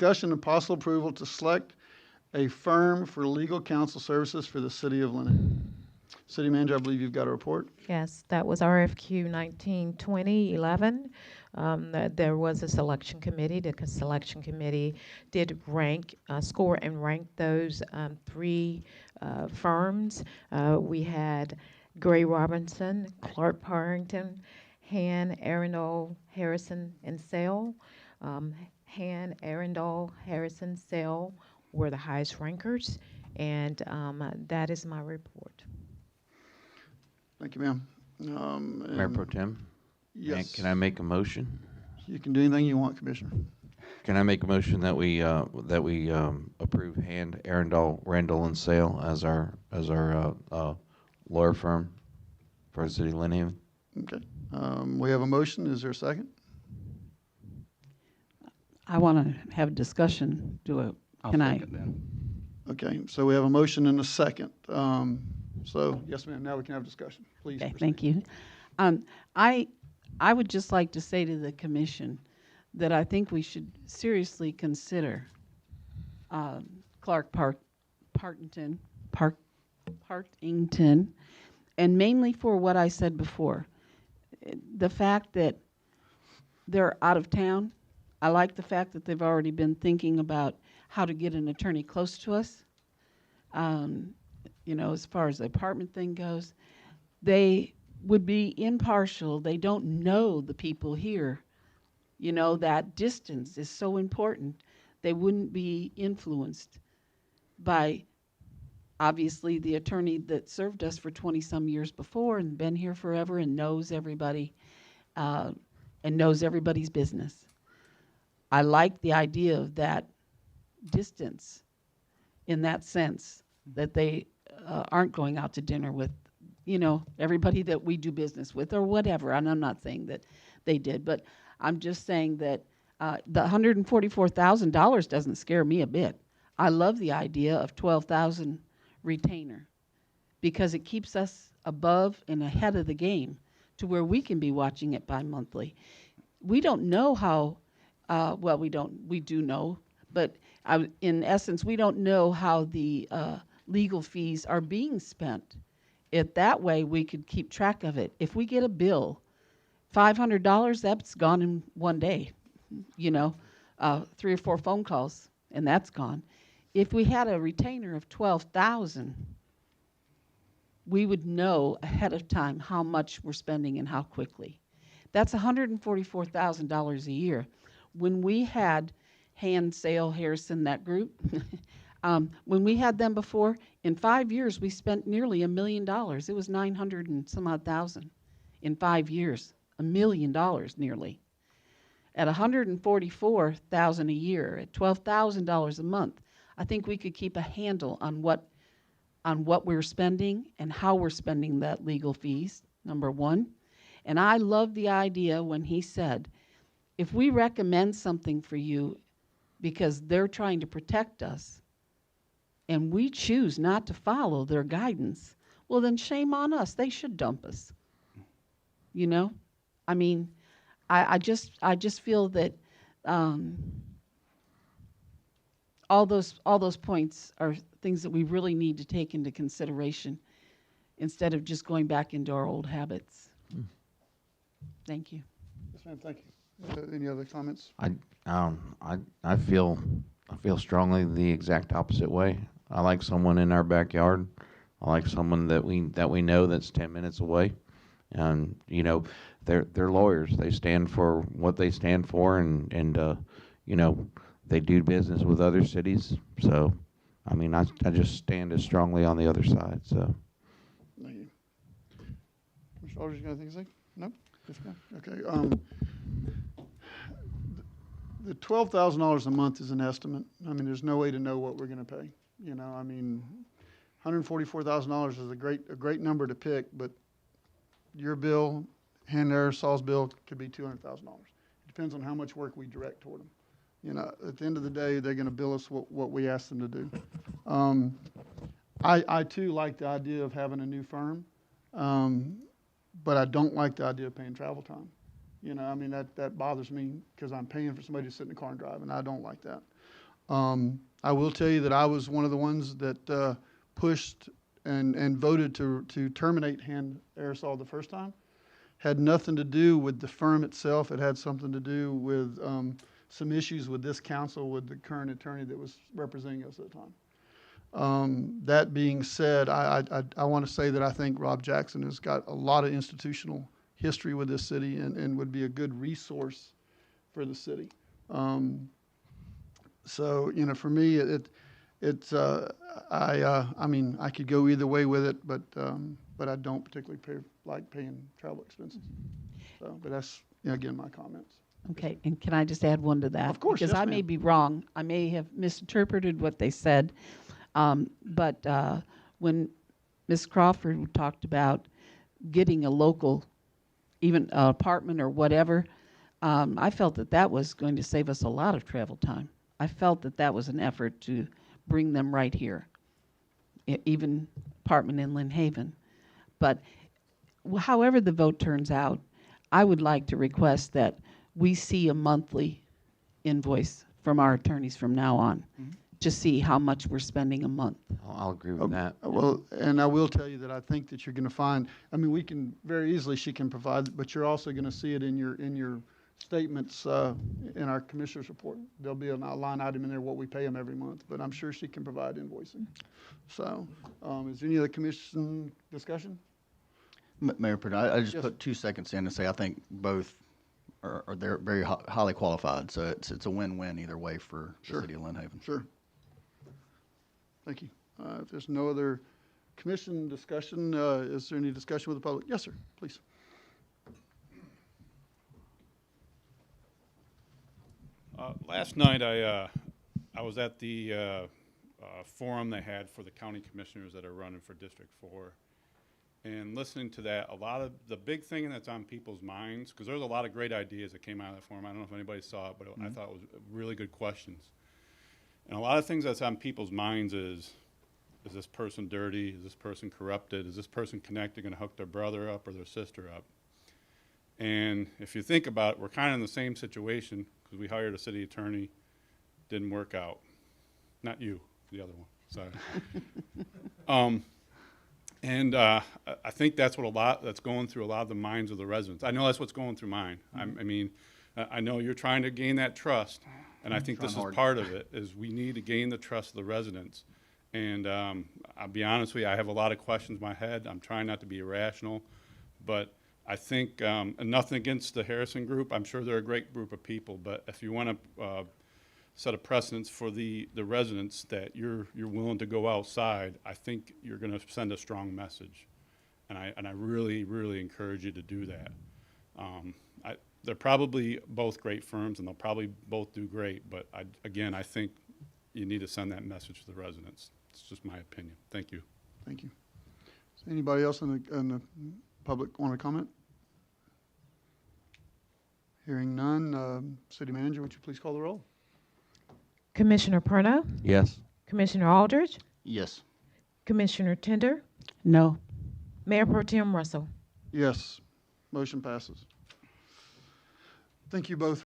discussion and possible approval to select a firm for legal counsel services for the city of Leonard. City Manager, I believe you've got a report. Yes, that was RFQ 192011. There was a selection committee. The selection committee did score and rank those three firms. We had Gray Robinson, Clark Parrington, Han, Arundel, Harrison, and Sale. Han, Arundel, Harrison, Sale were the highest rankers, and that is my report. Thank you, ma'am. Mayor Pro Tem? Yes. Can I make a motion? You can do anything you want, Commissioner. Can I make a motion that we approve Hand, Arundel, Randall, and Sale as our lawyer firm for the city of Lynn Haven? Okay. We have a motion. Is there a second? I want to have a discussion. Can I? Okay. So we have a motion and a second. So yes, ma'am. Now we can have a discussion. Please. Okay, proceed. thank you. I would just like to say to the commission that I think we should seriously consider Clark Partington, and mainly for what I said before. The fact that they're out of town. I like the fact that they've already been thinking about how to get an attorney close to us. You know, as far as the apartment thing goes, they would be impartial. They don't know the people here. You know, that distance is so important. They wouldn't be influenced by, obviously, the attorney that served us for 20-some years before and been here forever and knows everybody and knows everybody's business. I like the idea of that distance in that sense, that they aren't going out to dinner with, you know, everybody that we do business with or whatever. And I'm not saying that they did, but I'm just saying that the $144,000 doesn't scare me a bit. I love the idea of $12,000 retainer because it keeps us above and ahead of the game to where we can be watching it bi-monthly. We don't know how, well, we do know, but in essence, we don't know how the legal fees are being spent. That way we could keep track of it. If we get a bill, $500, that's gone in one day, you know, 3 or 4 phone calls, and that's gone. If we had a retainer of $12,000, we would know ahead of time how much we're spending and how quickly. That's $144,000 a year. When we had Hand, Sale, Harrison, that group, when we had them before, in 5 years, we spent nearly $1 million. It was 900 and some odd thousand in 5 years, $1 million nearly. At $144,000 a year, at $12,000 a month, I think we could keep a handle on what we're spending and how we're spending that legal fees, number one. And I love the idea when he said, if we recommend something for you because they're trying to protect us, and we choose not to follow their guidance, well, then shame on us. They should dump us. You know? I mean, I just feel that all those points are things that we really need to take into consideration instead of just going back into our old habits. Thank you. Yes, ma'am. Thank you. Any other comments? I feel strongly the exact opposite way. I like someone in our backyard. I like someone that we know that's 10 minutes away. And you know, they're lawyers. They stand for what they stand for, and you know, they do business with other cities. So, I mean, I just stand as strongly on the other side. So. Thank you. Mr. Aldridge, you got anything to say? No? Okay. The $12,000 a month is an estimate. I mean, there's no way to know what we're going to pay. You know, I mean, $144,000 is a great number to pick, but your bill, Saul's bill, could be $200,000. It depends on how much work we direct toward them. You know, at the end of the day, they're going to bill us what we ask them to do. I too like the idea of having a new firm, but I don't like the idea of paying travel time. You know, I mean, that bothers me because I'm paying for somebody to sit in the car and drive, and I don't like that. I will tell you that I was one of the ones that pushed and voted to terminate hand aerosol the first time. Had nothing to do with the firm itself. It had something to do with some issues with this council, with the current attorney that was representing us at the time. That being said, I want to say that I think Rob Jackson has got a lot of institutional history with this city and would be a good resource for the city. So, you know, for me, I mean, I could go either way with it, but I don't particularly like paying travel expenses. So, but that's, you know, again, my comments. Okay, and can I just add one to that? Of course, Because yes, I may ma'am. be wrong. I may have misinterpreted what they said. But when Ms. Crawford talked about getting a local, even apartment or whatever, I felt that that was going to save us a lot of travel time. I felt that that was an effort to bring them right here, even apartment in Lynn Haven. But however the vote turns out, I would like to request that we see a monthly invoice from our attorneys from now on to see how much we're spending a month. I'll agree with that. Well, and I will tell you that I think that you're going to find, I mean, we can, very easily she can provide, but you're also going to see it in your statements in our commissioner's report. There'll be a line item in there what we pay them every month, but I'm sure she can provide invoicing. So, is there any other commission discussion? Mayor Purdue, I just Yes. put 2 seconds in to say I think both are they're very highly qualified. So it's a win-win either way for Sure. the city of Lynn Haven. Sure. Thank you. If there's no other commission discussion, is there any discussion with the public? Yes, sir, please. Last night, I was at the forum they had for the county commissioners that are running for District 4. And listening to that, a lot of the big thing that's on people's minds, because there's a lot of great ideas that came out of that forum. I don't know if anybody saw it, but I thought it was really good questions. And a lot of things that's on people's minds is this person dirty? Is this person corrupted? Is this person connected, going to hook their brother up or their sister up? And if you think about it, we're kind of in the same situation because we hired a city attorney, didn't work out. Not you, the other one, sorry. And I think that's that's going through a lot of the minds of the residents. I know that's what's going through mine. I mean, I know you're trying to gain that trust, and I think this is Trying hard. part of it, is we need to gain the trust of the residents. And I'll be honest with you, I have a lot of questions in my head. I'm trying not to be irrational, but I think, and nothing against the Harrison Group, I'm sure they're a great group of people, but if you want to set a precedence for the residents that you're willing to go outside, I think you're going to send a strong message. And I really, really encourage you to do that. They're probably both great firms, and they'll probably both do great, but again, I think you need to send that message to the residents. It's just my opinion. Thank you. Thank you. Does anybody else in the public want to comment? Hearing none, City Manager, would you please call the roll? Commissioner Perno, Yes. Commissioner Aldridge, Yes. Commissioner Tender, No. Mayor Pro Tem Russell. Yes, motion passes. Thank you both